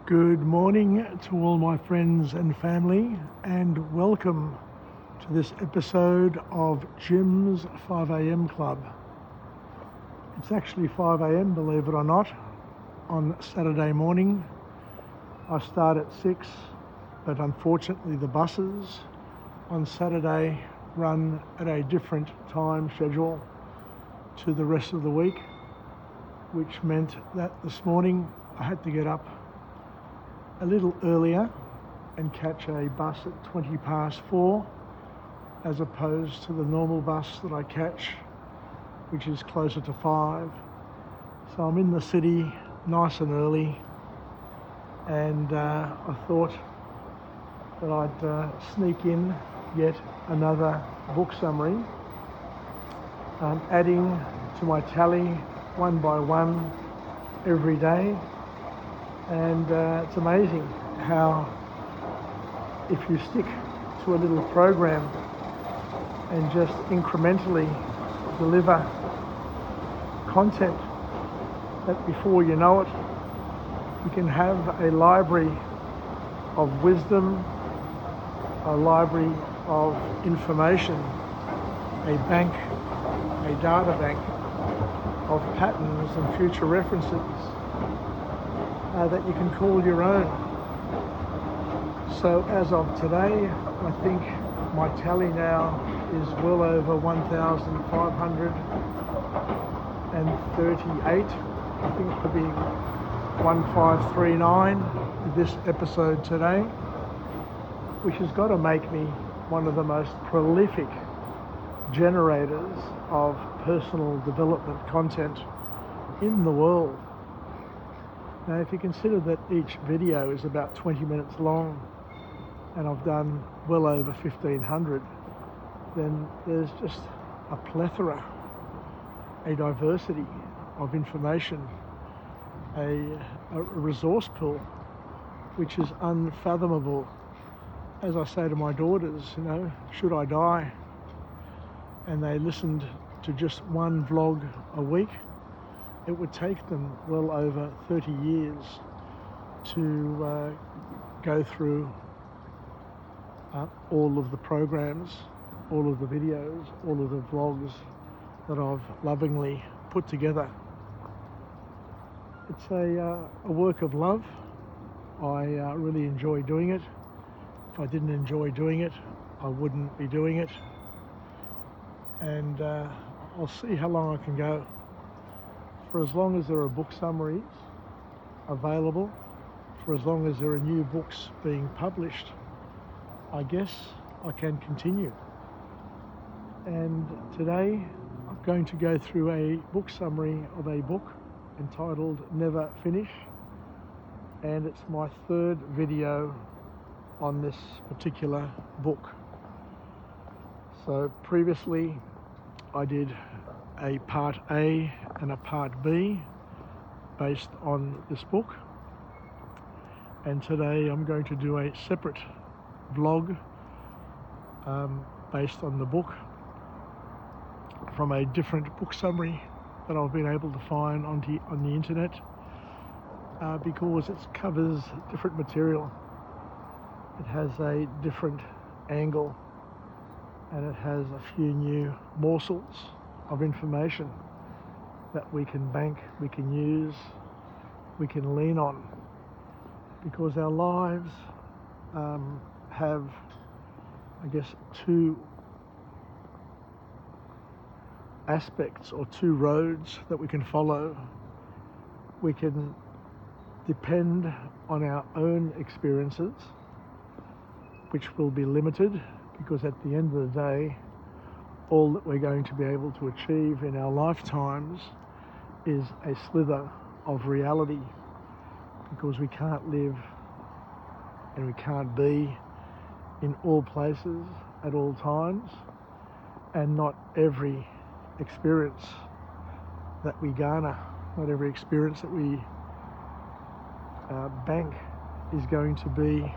Good morning to all my friends and family, and welcome to this episode of Jim's 5am Club. It's actually 5am, believe it or not, on Saturday morning. I start at 6, but unfortunately the buses on Saturday run at a different time schedule to the rest of the week, which meant that this morning I had to get up a little earlier and catch a bus at 20 past 4 as opposed to the normal bus that I catch, which is closer to 5. So I'm in the city nice and early, and I thought that I'd sneak in yet another book summary, adding to my tally one by one every day. And it's amazing how if you stick to a little program and just incrementally deliver content, that before you know it, you can have a library of wisdom, a library of information, a bank, a data bank of patterns and future references that you can call your own. So as of today, I think my tally now is well over 1,538. I think it could be 1539 with this episode today, which has got to make me one of the most prolific generators of personal development content in the world. Now, if you consider that each video is about 20 minutes long and I've done well over 1,500, then there's just a plethora, a diversity of information, a resource pool which is unfathomable. As I say to my daughters, should I die and they listened to just one vlog a week, it would take them well over 30 years to go through all of the programs, all of the videos, all of the vlogs that I've lovingly put together. It's a work of love. I really enjoy doing it. If I didn't enjoy doing it, I wouldn't be doing it. And I'll see how long I can go. For as long as there are book summaries available, for as long as there are new books being published, I guess I can continue. And today I'm going to go through a book summary of a book entitled Never Finish, and it's my third video on this particular book. So previously I did a part A and a part B based on this book, and today I'm going to do a separate vlog based on the book from a different book summary that I've been able to find on the internet, because it covers different material. It has a different angle and it has a few new morsels of information that we can bank, we can use, we can lean on, because our lives have, I guess, two aspects or two roads that we can follow. We can depend on our own experiences, which will be limited, because at the end of the day, all that we're going to be able to achieve in our lifetimes is a slither of reality, because we can't live and we can't be in all places at all times, and not every experience that we garner, not every experience that we bank is going to be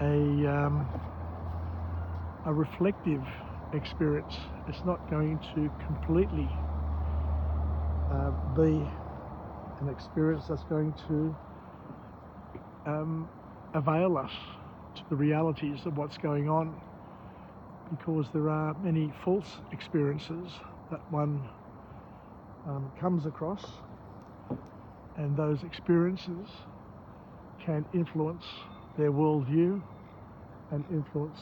a reflective experience. It's not going to completely be an experience that's going to avail us to the realities of what's going on, because there are many false experiences that one comes across, and those experiences can influence their worldview and influence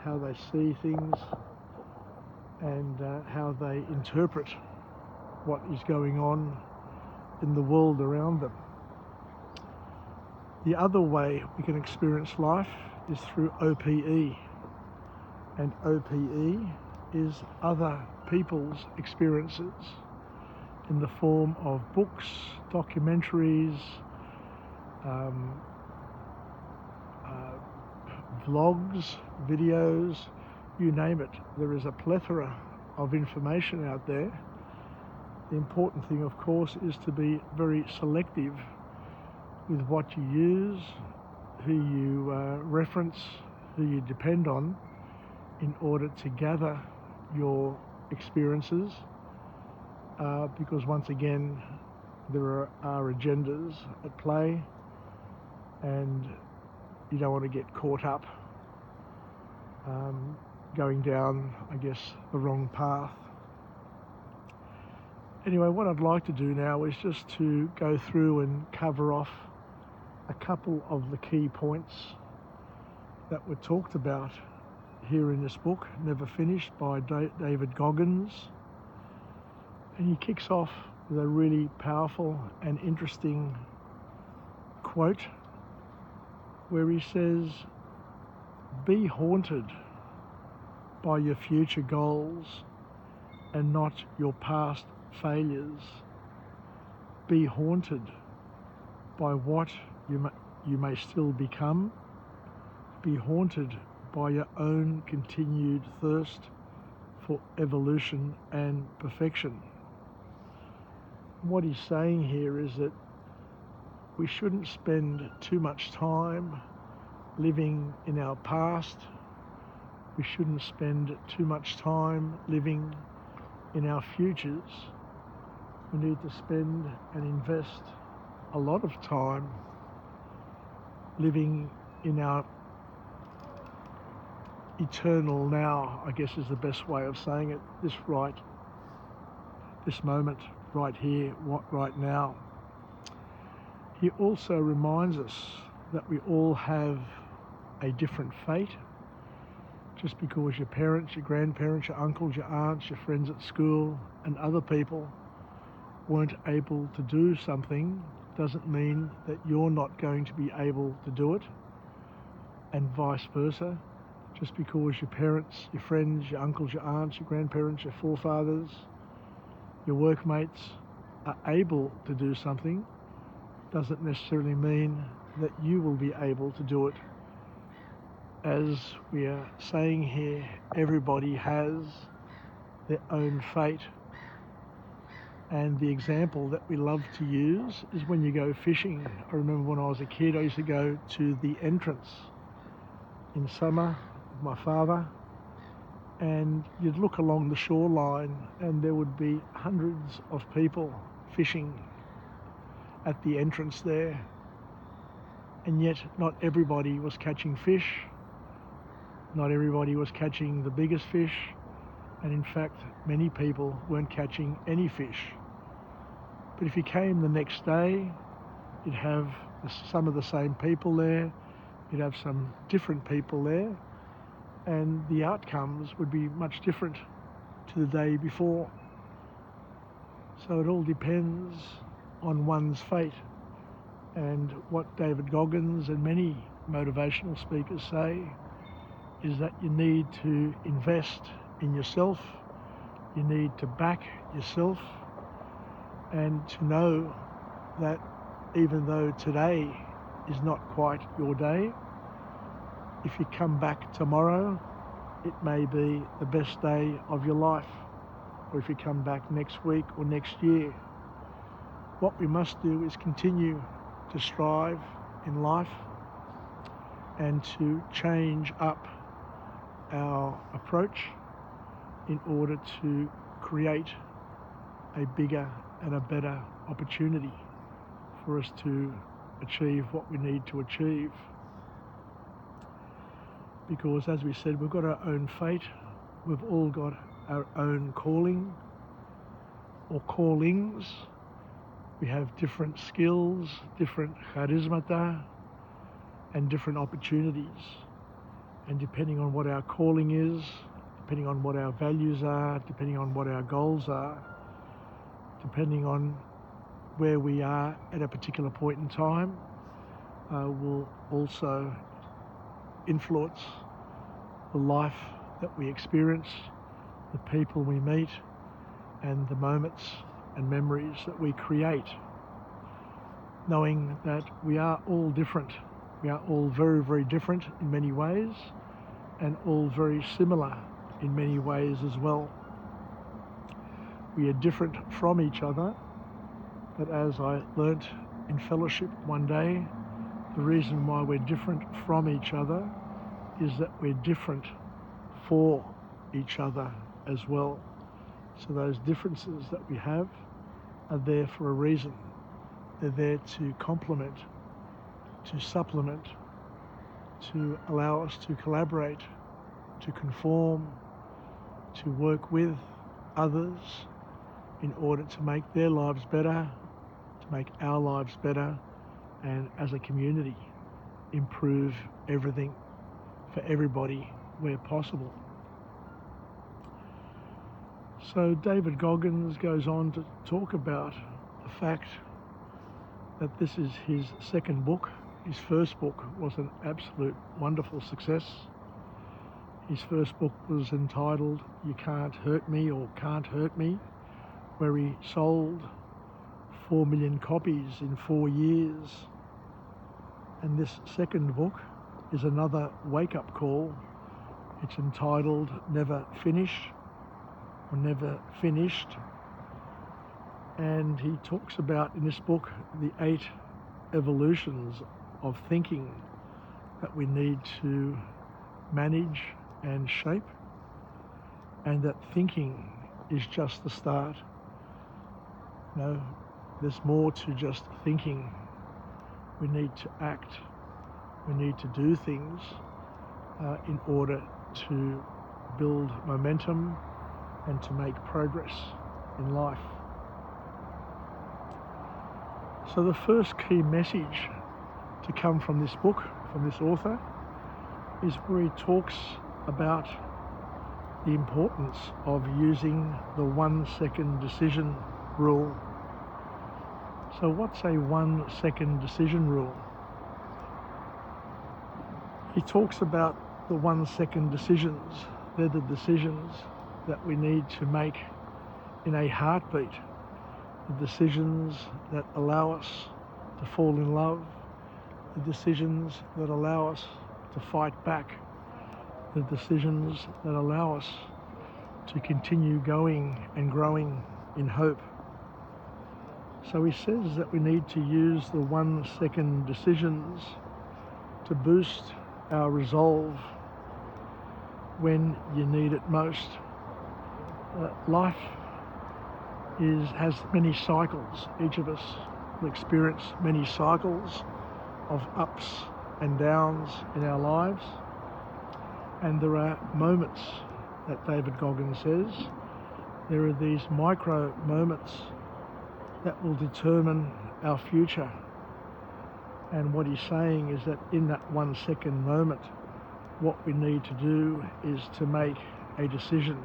how they see things and how they interpret what is going on in the world around them. The other way we can experience life is through OPE, and OPE is other people's experiences in the form of books, documentaries, vlogs, videos, you name it. There is a plethora of information out there. The important thing, of course, is to be very selective with what you use, who you reference, who you depend on in order to gather your experiences, because once again there are agendas at play, and you don't want to get caught up going down, I guess, the wrong path. Anyway, what I'd like to do now is just to go through and cover off a couple of the key points that were talked about here in this book, Never Finished, by David Goggins. And he kicks off with a really powerful and interesting quote where he says, "Be haunted by your future goals and not your past failures. Be haunted by what you may still become. Be haunted by your own continued thirst for evolution and perfection." What he's saying here is that we shouldn't spend too much time living in our past. We shouldn't spend too much time living in our futures. We need to spend and invest a lot of time living in our eternal now, I guess is the best way of saying it, this moment, right here, right now. He also reminds us that we all have a different fate. Just because your parents, your grandparents, your uncles, your aunts, your friends at school and other people weren't able to do something doesn't mean that you're not going to be able to do it, and vice versa. Just because your parents, your friends, your uncles, your aunts, your grandparents, your forefathers, your workmates are able to do something doesn't necessarily mean that you will be able to do it. As we are saying here, everybody has their own fate. And the example that we love to use is when you go fishing. I remember when I was a kid, I used to go to the entrance in summer with my father, and you'd look along the shoreline and there would be hundreds of people fishing at the entrance there. And yet not everybody was catching fish. Not everybody was catching the biggest fish, and in fact many people weren't catching any fish. But if you came the next day, you'd have some of the same people there, you'd have some different people there, and the outcomes would be much different to the day before. So it all depends on one's fate. And what David Goggins and many motivational speakers say is that you need to invest in yourself, you need to back yourself, and to know that even though today is not quite your day, if you come back tomorrow, it may be the best day of your life. Or if you come back next week or next year, what we must do is continue to strive in life and to change up our approach in order to create a bigger and a better opportunity for us to achieve what we need to achieve. Because as we said, we've got our own fate, we've all got our own calling or callings. We have different skills, different charismata, and different opportunities. And depending on what our calling is, depending on what our values are, depending on what our goals are, depending on where we are at a particular point in time, will also influence the life that we experience, the people we meet, and the moments and memories that we create. Knowing that we are all different. We are all very, very different in many ways, and all very similar in many ways as well. We are different from each other, but as I learnt in fellowship one day, the reason why we're different from each other is that we're different for each other as well. So those differences that we have are there for a reason. They're there to complement, to supplement, to allow us to collaborate, to conform, to work with others in order to make their lives better, to make our lives better, and as a community, improve everything for everybody where possible. So David Goggins goes on to talk about the fact that this is his second book. His first book was an absolute wonderful success. His first book was entitled You Can't Hurt Me or Can't Hurt Me, where he sold 4 million copies in 4 years. And this second book is another wake-up call. It's entitled Never Finish or Never Finished. And he talks about in this book the 8 evolutions of thinking that we need to manage and shape, and that thinking is just the start. No, there's more to just thinking. We need to act, we need to do things in order to build momentum and to make progress in life. So the first key message to come from this book, from this author, is where he talks about the importance of using the 1 second decision rule. So what's a 1 second decision rule? He talks about the 1 second decisions. They're the decisions that we need to make in a heartbeat. The decisions that allow us to fall in love, the decisions that allow us to fight back, the decisions that allow us to continue going and growing in hope. So he says that we need to use the 1 second decisions to boost our resolve when you need it most. Life has many cycles. Each of us will experience many cycles of ups and downs in our lives. And there are moments that David Goggins says, there are these micro moments that will determine our future. And what he's saying is that in that 1 second moment, what we need to do is to make a decision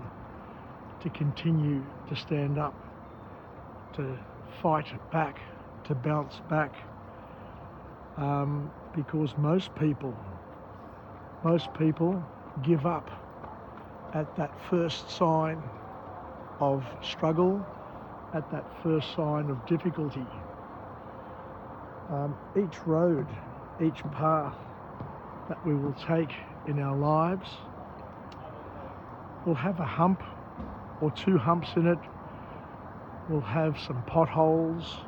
to continue to stand up, to fight back, to bounce back. Because most people give up at that first sign of struggle, at that first sign of difficulty. Each road, each path that we will take in our lives will have a hump or 2 humps in it, will have some potholes,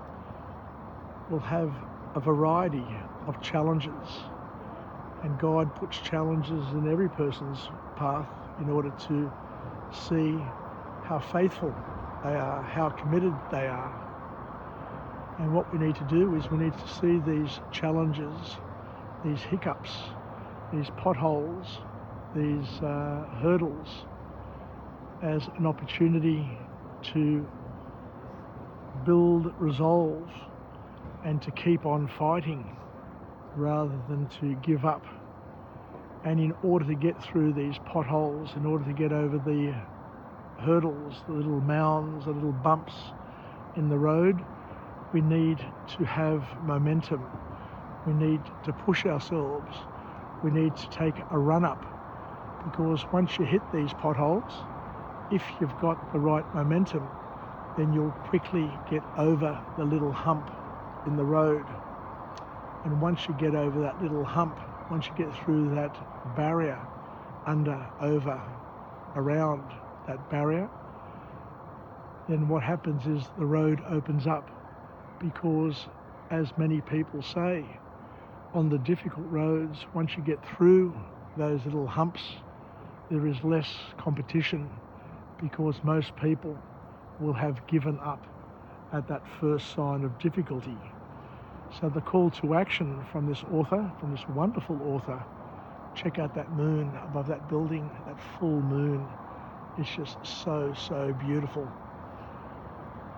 will have a variety of challenges. And God puts challenges in every person's path in order to see how faithful they are, how committed they are. And what we need to do is we need to see these challenges, these hiccups, these potholes, these hurdles as an opportunity to build resolve and to keep on fighting rather than to give up. And in order to get through these potholes, in order to get over the hurdles, the little mounds, the little bumps in the road, we need to have momentum. We need to push ourselves. We need to take a run up, because once you hit these potholes, if you've got the right momentum, then you'll quickly get over the little hump in the road. And once you get over that little hump, once you get through that barrier, under, over, around that barrier, then what happens is the road opens up, because as many people say, on the difficult roads, once you get through those little humps, there is less competition, because most people will have given up at that first sign of difficulty. So the call to action from this author, from this wonderful author, check out that moon above that building, that full moon. It's just so, so beautiful.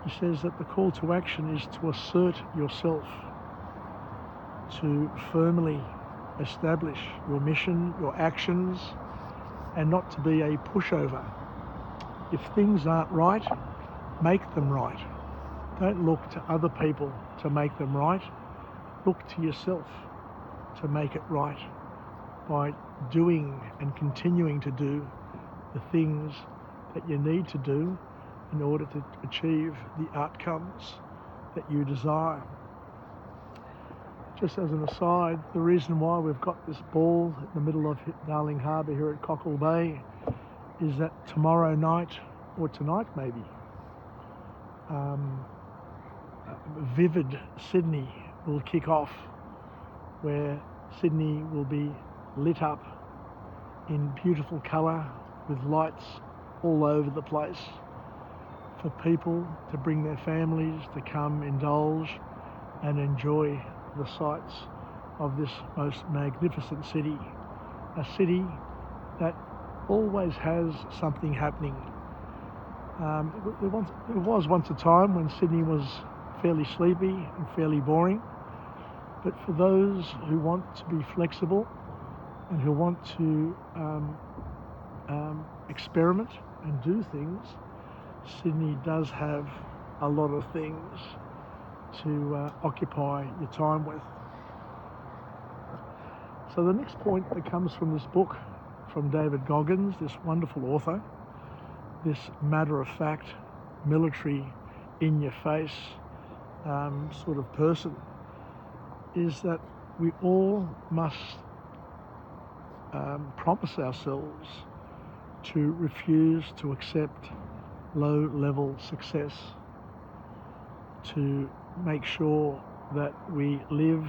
He says that the call to action is to assert yourself, to firmly establish your mission, your actions, and not to be a pushover. If things aren't right, make them right. Don't look to other people to make them right. Look to yourself to make it right by doing and continuing to do the things that you need to do in order to achieve the outcomes that you desire. Just as an aside, the reason why we've got this ball in the middle of Darling Harbour here at Cockle Bay is that tomorrow night, or tonight maybe, Vivid Sydney will kick off, where Sydney will be lit up in beautiful colour with lights all over the place for people to bring their families to come indulge and enjoy the sights of this most magnificent city, a city that always has something happening. There was once a time when Sydney was fairly sleepy and fairly boring, but for those who want to be flexible and who want to experiment and do things, Sydney does have a lot of things to occupy your time with. So the next point that comes from this book from David Goggins, this wonderful author, this matter-of-fact, military, in-your-face sort of person, is that we all must promise ourselves to refuse to accept low-level success, to make sure that we live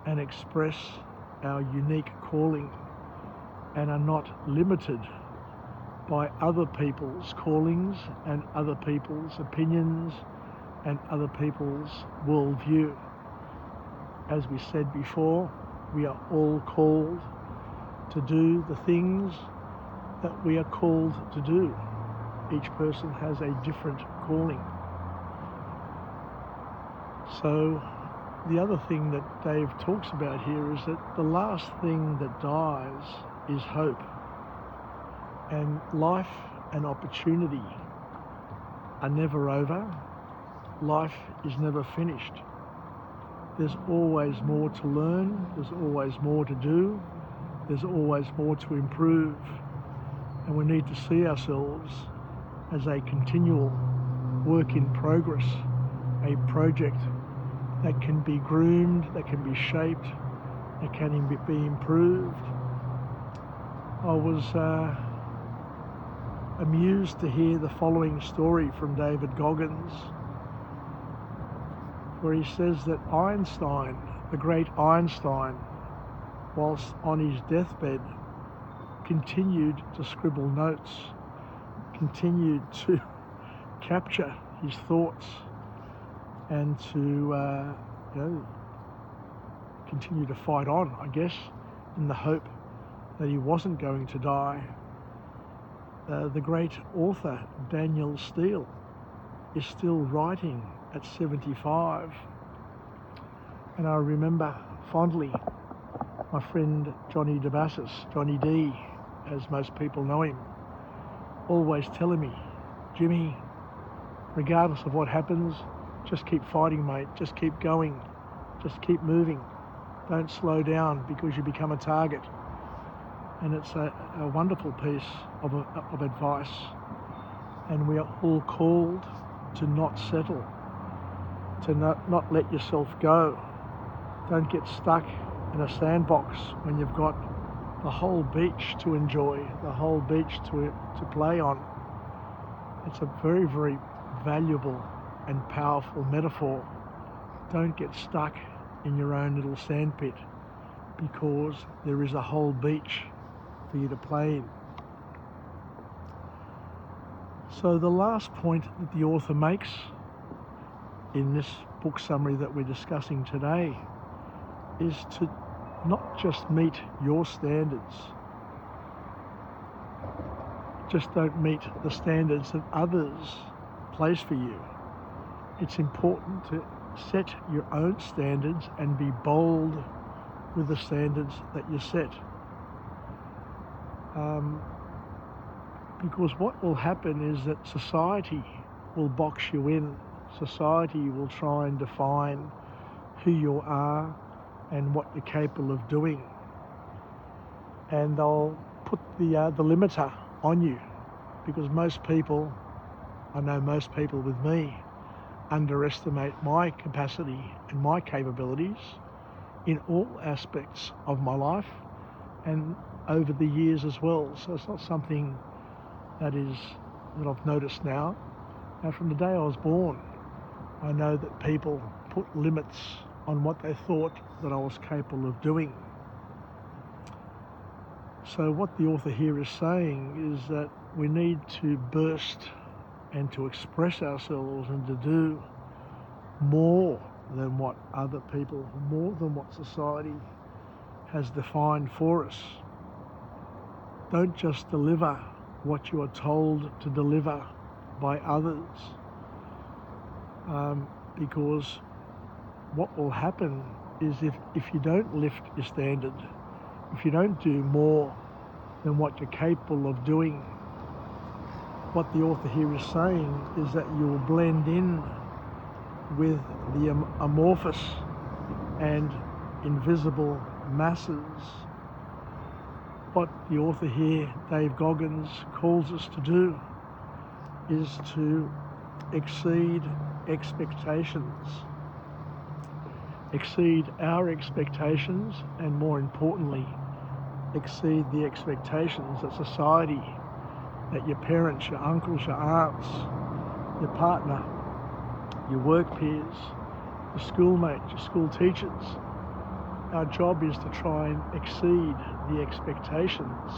and express our unique calling and are not limited by other people's callings and other people's opinions and other people's worldview. As we said before, we are all called to do the things that we are called to do. Each person has a different calling. So the other thing that Dave talks about here is that the last thing that dies is hope. And life and opportunity are never over. Life is never finished. There's always more to learn. There's always more to do. There's always more to improve. And we need to see ourselves as a continual work in progress, a project that can be groomed, that can be shaped, that can be improved. I was amused to hear the following story from David Goggins, where he says that Einstein, the great Einstein, whilst on his deathbed, continued to scribble notes, continued to capture his thoughts, and to continue to fight on, I guess, in the hope that he wasn't going to die. The great author Daniel Steele is still writing at 75, and I remember fondly my friend Johnny DeBassis, Johnny D, as most people know him, always telling me, Jimmy, regardless of what happens, just keep fighting, mate, just keep going, just keep moving, don't slow down because you become a target. And it's a wonderful piece of advice, and we are all called to not settle, to not let yourself go. Don't get stuck in a sandbox when you've got the whole beach to enjoy, the whole beach to play on. It's a very, very valuable and powerful metaphor. Don't get stuck in your own little sandpit, because there is a whole beach for you to play in. So the last point that the author makes in this book summary that we're discussing today is to not just meet your standards. Just don't meet the standards that others place for you. It's important to set your own standards and be bold with the standards that you set. Because what will happen is that society will box you in. Society will try and define who you are and what you're capable of doing. And they'll put the limiter on you, because most people, I know most people with me, underestimate my capacity and my capabilities in all aspects of my life and over the years as well. So it's not something that I've noticed now. Now, from the day I was born, I know that people put limits on what they thought that I was capable of doing. So what the author here is saying is that we need to burst and to express ourselves and to do more than what other people, more than what society has defined for us. Don't just deliver what you are told to deliver by others, because what will happen is if you don't lift your standard, if you don't do more than what you're capable of doing, what the author here is saying is that you will blend in with the amorphous and invisible masses. What the author here, Dave Goggins, calls us to do is to exceed expectations. Exceed our expectations, and more importantly, exceed the expectations that society, that your parents, your uncles, your aunts, your partner, your work peers, your schoolmates, your school teachers. Our job is to try and exceed the expectations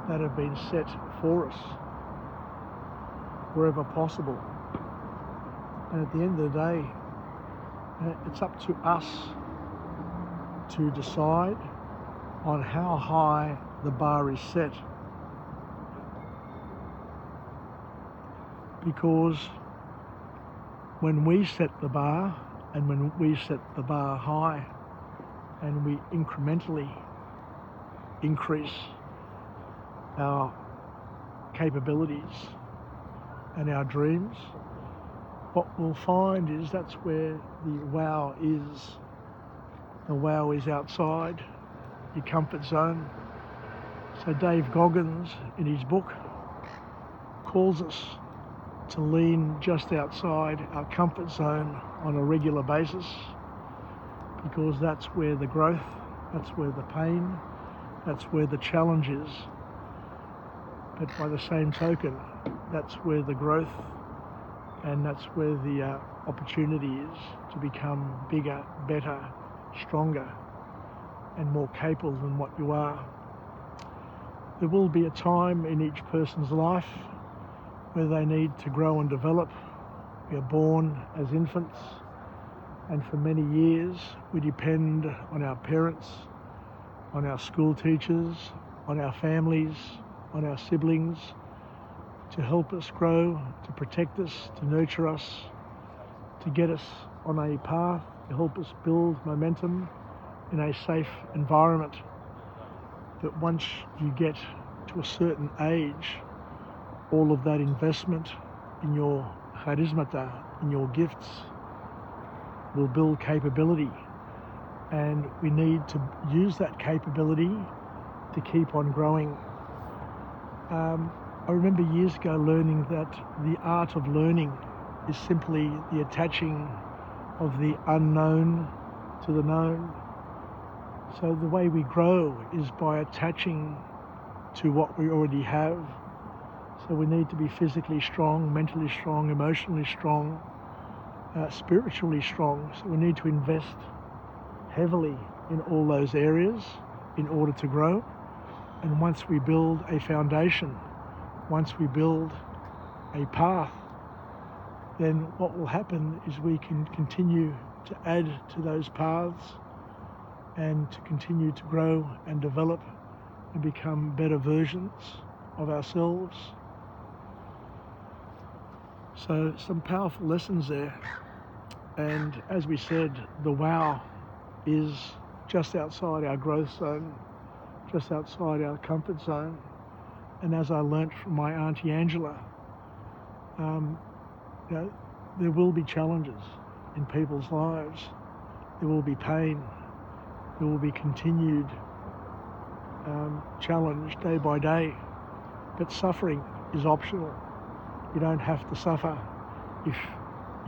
that have been set for us wherever possible. And at the end of the day, it's up to us to decide on how high the bar is set. Because when we set the bar, and when we set the bar high, and we incrementally increase our capabilities and our dreams, what we'll find is that's where the wow is. The wow is outside your comfort zone. So Dave Goggins, in his book, calls us to lean just outside our comfort zone on a regular basis, because that's where the growth, that's where the pain, that's where the challenge is. But by the same token, that's where the growth and that's where the opportunity is to become bigger, better, stronger, and more capable than what you are. There will be a time in each person's life where they need to grow and develop, We are born as infants, and for many years we depend on our parents, on our school teachers, on our families, on our siblings to help us grow, to protect us, to nurture us, to get us on a path, to help us build momentum in a safe environment. But once you get to a certain age, all of that investment in your charismata, in your gifts, will build capability. And we need to use that capability to keep on growing. I remember years ago learning that the art of learning is simply the attaching of the unknown to the known. So the way we grow is by attaching to what we already have. So we need to be physically strong, mentally strong, emotionally strong, spiritually strong. So we need to invest heavily in all those areas in order to grow. And once we build a foundation, once we build a path, then what will happen is we can continue to add to those paths and to continue to grow and develop and become better versions of ourselves. So some powerful lessons there. And as we said, the wow is just outside our growth zone, just outside our comfort zone. And as I learnt from my Auntie Angela, there will be challenges in people's lives. There will be pain. There will be continued challenge day by day. But suffering is optional. You don't have to suffer if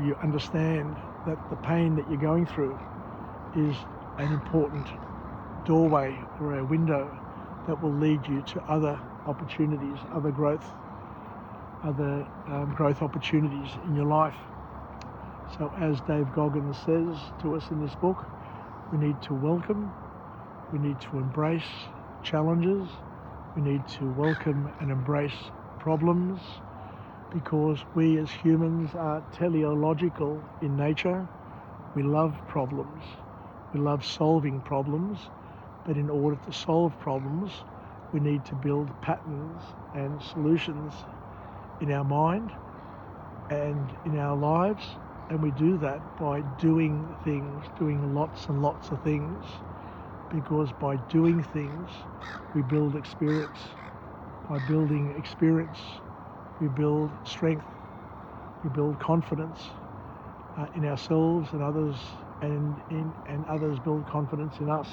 you understand that the pain that you're going through is an important doorway or a window that will lead you to other opportunities, other growth opportunities in your life. So as Dave Goggins says to us in this book, we need to welcome, we need to embrace challenges, we need to welcome and embrace problems, because we as humans are teleological in nature. We love problems, we love solving problems, but in order to solve problems, we need to build patterns and solutions in our mind and in our lives. And we do that by doing things, doing lots and lots of things, because by doing things, we build experience. By building experience, we build strength, we build confidence in ourselves and others, and others build confidence in us.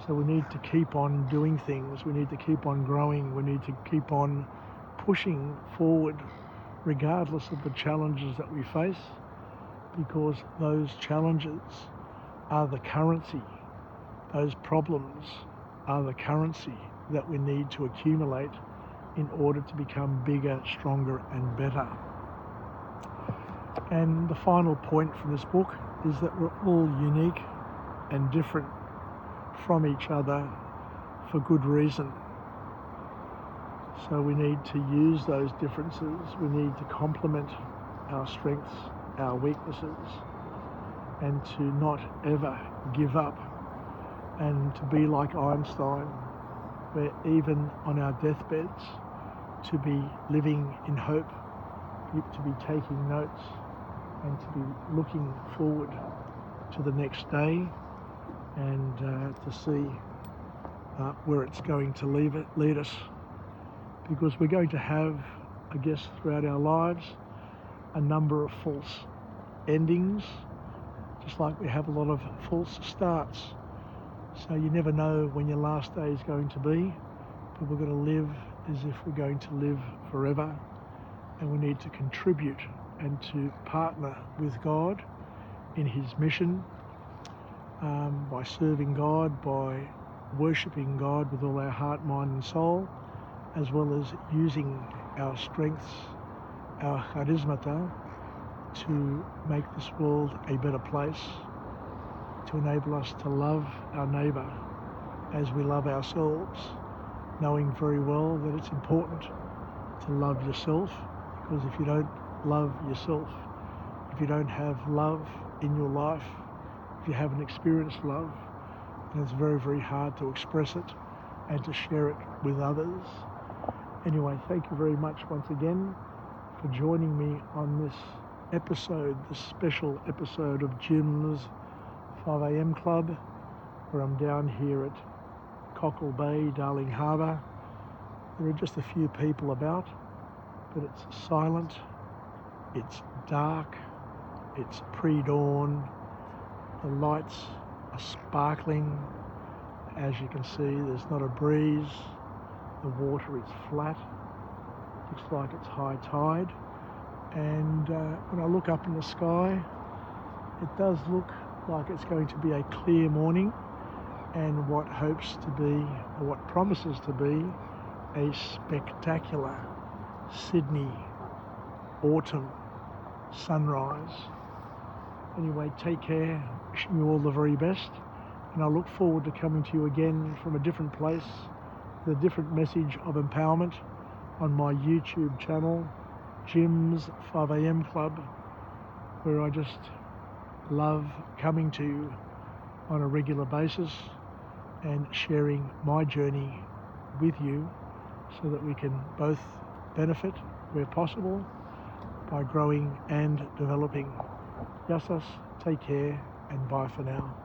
So we need to keep on doing things, we need to keep on growing, we need to keep on pushing forward regardless of the challenges that we face, because those challenges are the currency, those problems are the currency that we need to accumulate in order to become bigger, stronger and better. And the final point from this book is that we're all unique and different from each other for good reason. So we need to use those differences, we need to complement our strengths, our weaknesses, and to not ever give up, and to be like Einstein, where even on our deathbeds, to be living in hope, to be taking notes, and to be looking forward to the next day, and to see where it's going to lead us. Because we're going to have, I guess, throughout our lives, a number of false endings, just like we have a lot of false starts. So you never know when your last day is going to be, but we're going to live as if we're going to live forever, and we need to contribute and to partner with God in his mission, by serving God, by worshipping God with all our heart, mind and soul, as well as using our strengths, our charismata, to make this world a better place, to enable us to love our neighbour as we love ourselves, knowing very well that it's important to love yourself, because if you don't love yourself, if you don't have love in your life, if you haven't experienced love, then it's very, very hard to express it and to share it with others. Anyway, thank you very much once again for joining me on this episode, this special episode of Jim's 5am Club, where I'm down here at Cockle Bay, Darling Harbour. There are just a few people about, but it's silent, it's dark, it's pre-dawn, the lights are sparkling. As you can see, there's not a breeze, the water is flat, looks like it's high tide, and when I look up in the sky, it does look like it's going to be a clear morning and what hopes to be, or what promises to be, a spectacular Sydney autumn sunrise. Anyway, take care, wishing you all the very best, and I look forward to coming to you again from a different place with a different message of empowerment on my YouTube channel, Jim's 5am Club, where I just love coming to you on a regular basis and sharing my journey with you so that we can both benefit where possible by growing and developing. Yassas, take care, and bye for now.